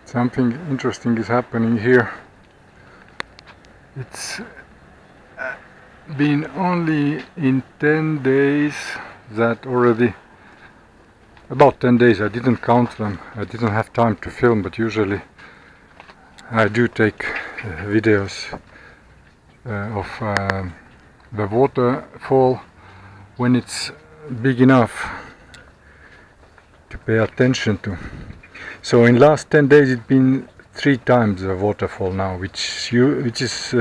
Something interesting is happening here. It's been only in 10 days that already, about 10 days, I didn't count them, I didn't have time to film, but usually I do take videos of the waterfall when it's big enough to pay attention to. So in last 10 days it's been 3 times the waterfall now, which is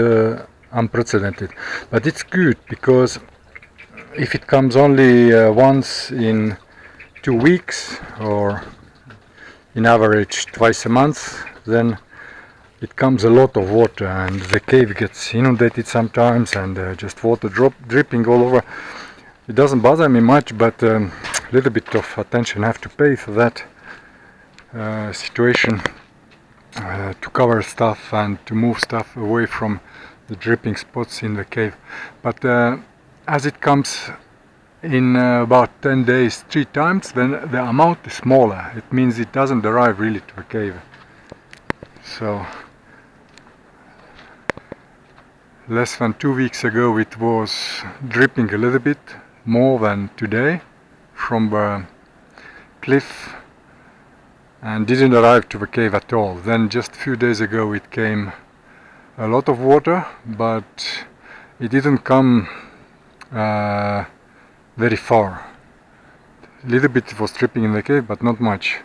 unprecedented. But it's good, because if it comes only once in 2 weeks, or in average twice a month, then it comes a lot of water and the cave gets inundated sometimes, and just water dripping all over. It doesn't bother me much, but a little bit of attention I have to pay for that situation, to cover stuff and to move stuff away from the dripping spots in the cave. But as it comes in about 10 days 3 times, then the amount is smaller. It means it doesn't arrive really to the cave. So less than 2 weeks ago it was dripping a little bit more than today from the cliff, and didn't arrive to the cave at all. Then just a few days ago it came a lot of water, but it didn't come very far. A little bit was dripping in the cave, but not much.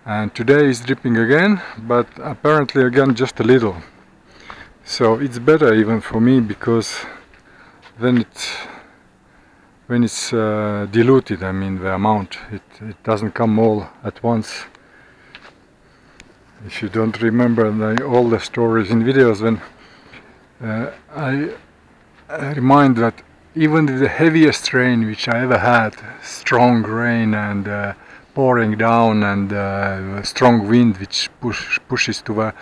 And today is dripping again, but apparently again just a little. So it's better even for me, because then when it's diluted, I mean the amount, it doesn't come all at once. If you don't remember all the stories in videos, then I remind that even the heaviest rain which I ever had, strong rain and pouring down, and strong wind which pushes to the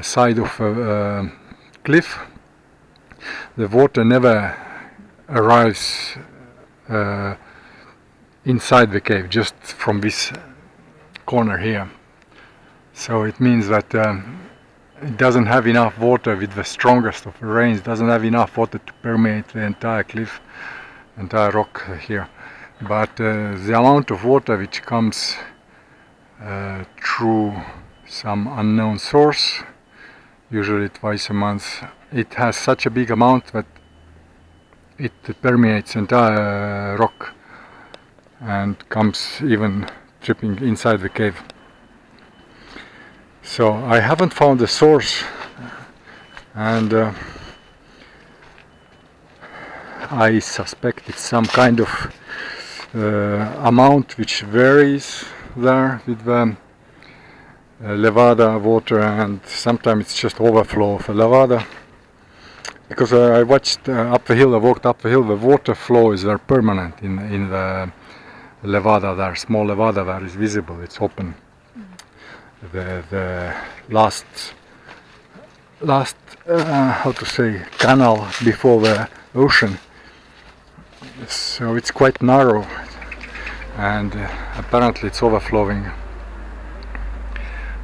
side of a cliff, the water never arrives inside the cave, just from this corner here. So it means that it doesn't have enough water. With the strongest of the rains, doesn't have enough water to permeate the entire cliff, entire rock here. But the amount of water which comes through some unknown source, usually twice a month, it has such a big amount that it permeates entire rock and comes even dripping inside the cave. So I haven't found the source, and I suspect it's some kind of amount which varies there with the levada water, and sometimes it's just overflow of the levada. Because I watched up the hill, I walked up the hill, the water flow is very permanent in the levada there, small levada there is visible, it's open. The last how to say, canal before the ocean. So it's quite narrow, and apparently it's overflowing.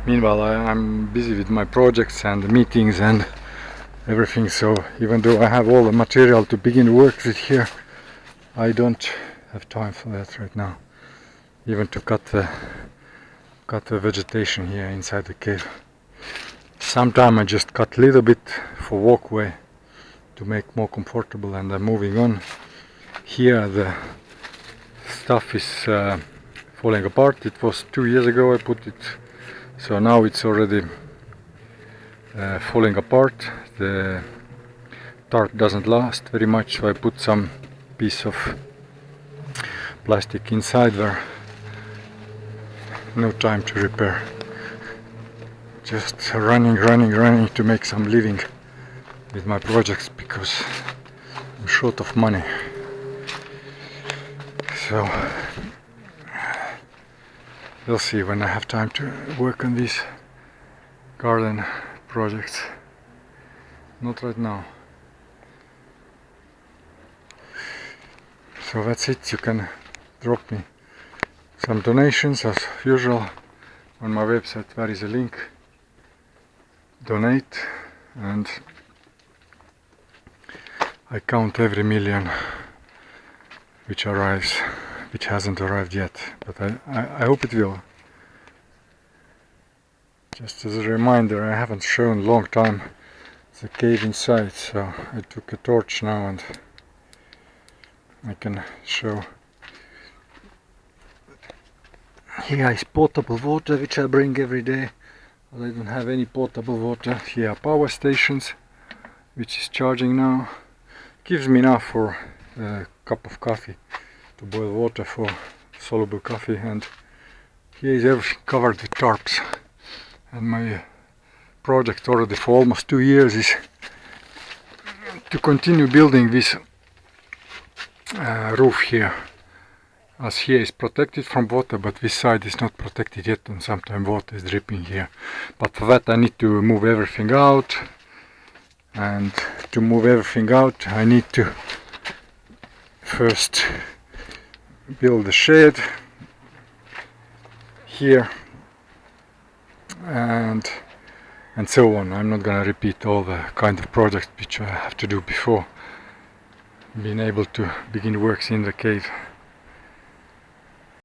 Meanwhile I'm busy with my projects and meetings and everything, so even though I have all the material to begin work with here, I don't have time for that right now, even to cut the vegetation here inside the cave. Sometimes I just cut a little bit for walkway to make more comfortable, and I'm moving on. Here the stuff is falling apart. It was 2 years ago I put it, so now it's already falling apart. The tarp doesn't last very much, so I put some piece of plastic inside there. No time to repair. Just running to make some living with my projects, because I'm short of money. So we'll see when I have time to work on these garden projects. Not right now. So that's it. You can drop me some donations as usual. on my website there is a link, donate, and I count every million which arrives, which hasn't arrived yet, but I hope it will. Just as a reminder, I haven't shown long time the cave inside, so I took a torch now and I can show. Here is potable water which I bring every day, but I don't have any potable water. Here are power stations which is charging now. Gives me enough for a cup of coffee, to boil water for soluble coffee, and here is everything covered with tarps. And my project already for almost 2 years is to continue building this roof here, as here is protected from water, but this side is not protected yet, and sometimes water is dripping here. But for that I need to move everything out, and to move everything out I need to first build a shed here and so on. I'm not gonna repeat all the kind of projects which I have to do before being able to begin works in the cave.